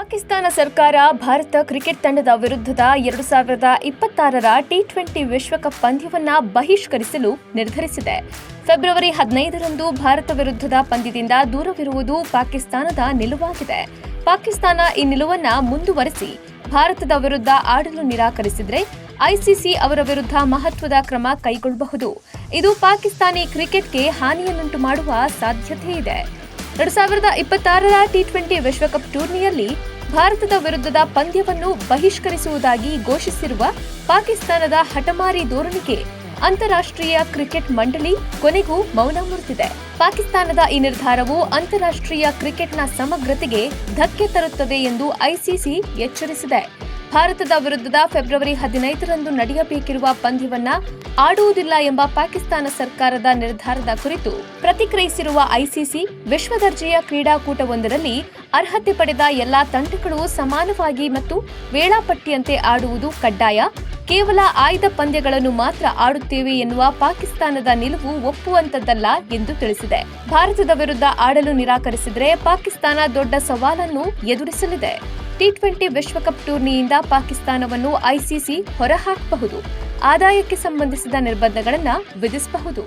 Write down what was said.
ಪಾಕಿಸ್ತಾನ ಸರ್ಕಾರ ಭಾರತ ಕ್ರಿಕೆಟ್ ತಂಡದ ವಿರುದ್ಧದ 2026ರ ಟಿ20 ವಿಶ್ವಕಪ್ ಪಂದ್ಯವನ್ನು ಬಹಿಷ್ಕರಿಸಲು ನಿರ್ಧರಿಸಿದೆ. ಫೆಬ್ರವರಿ 15ರಂದು ಭಾರತ ವಿರುದ್ಧದ ಪಂದ್ಯದಿಂದ ದೂರವಿರುವುದು ಪಾಕಿಸ್ತಾನದ ನಿಲುವಾಗಿದೆ. ಪಾಕಿಸ್ತಾನ ಈ ನಿಲುವನ್ನು ಮುಂದುವರೆಸಿ ಭಾರತದ ವಿರುದ್ಧ ಆಡಲು ನಿರಾಕರಿಸಿದರೆ ಐಸಿಸಿ ಅವರ ವಿರುದ್ಧ ಮಹತ್ವದ ಕ್ರಮ ಕೈಗೊಳ್ಳಬಹುದು. ಇದು ಪಾಕಿಸ್ತಾನಿ ಕ್ರಿಕೆಟ್ಗೆ ಹಾನಿಯನ್ನುಂಟು ಮಾಡುವ ಸಾಧ್ಯತೆ ಇದೆ. 2026ರ ಟಿ20 ವಿಶ್ವಕಪ್ ಟೂರ್ನಿಯಲ್ಲಿ ಭಾರತದ ವಿರುದ್ಧದ ಪಂದ್ಯವನ್ನು ಬಹಿಷ್ಕರಿಸುವುದಾಗಿ ಘೋಷಿಸಿರುವ ಪಾಕಿಸ್ತಾನದ ಹಠಮಾರಿ ಧೋರಣೆಗೆ ಅಂತಾರಾಷ್ಟ್ರೀಯ ಕ್ರಿಕೆಟ್ ಮಂಡಳಿ ಕೊನೆಗೂ ಮೌನ ಮುರಿದಿದೆ. ಪಾಕಿಸ್ತಾನದ ಈ ನಿರ್ಧಾರವು ಅಂತಾರಾಷ್ಟ್ರೀಯ ಕ್ರಿಕೆಟ್ನ ಸಮಗ್ರತೆಗೆ ಧಕ್ಕೆ ತರುತ್ತದೆ ಎಂದು ಐಸಿಸಿ ಎಚ್ಚರಿಸಿದೆ. ಭಾರತದ ವಿರುದ್ಧದ ಫೆಬ್ರವರಿ 15ರಂದು ನಡೆಯಬೇಕಿರುವ ಪಂದ್ಯವನ್ನ ಆಡುವುದಿಲ್ಲ ಎಂಬ ಪಾಕಿಸ್ತಾನ ಸರ್ಕಾರದ ನಿರ್ಧಾರದ ಕುರಿತು ಪ್ರತಿಕ್ರಿಯಿಸಿರುವ ಐಸಿಸಿ, ವಿಶ್ವದರ್ಜೆಯ ಕ್ರೀಡಾಕೂಟವೊಂದರಲ್ಲಿ ಅರ್ಹತೆ ಪಡೆದ ಎಲ್ಲಾ ತಂಡಗಳು ಸಮಾನವಾಗಿ ಮತ್ತು ವೇಳಾಪಟ್ಟಿಯಂತೆ ಆಡುವುದು ಕಡ್ಡಾಯ, ಕೇವಲ ಆಯ್ದ ಪಂದ್ಯಗಳನ್ನು ಮಾತ್ರ ಆಡುತ್ತೇವೆ ಎನ್ನುವ ಪಾಕಿಸ್ತಾನದ ನಿಲುವು ಒಪ್ಪುವಂತದ್ದಲ್ಲ ಎಂದು ತಿಳಿಸಿದೆ. ಭಾರತದ ವಿರುದ್ಧ ಆಡಲು ನಿರಾಕರಿಸಿದರೆ ಪಾಕಿಸ್ತಾನ ದೊಡ್ಡ ಸವಾಲನ್ನು ಎದುರಿಸಲಿದೆ. ಟಿ20 ವಿಶ್ವಕಪ್ ಟೂರ್ನಿಯಿಂದ ಪಾಕಿಸ್ತಾನವನ್ನು ಐಸಿಸಿ ಹೊರಹಾಕಬಹುದು. ಆದಾಯಕ್ಕೆ ಸಂಬಂಧಿಸಿದ ನಿರ್ಬಂಧಗಳನ್ನು ವಿಧಿಸಬಹುದು.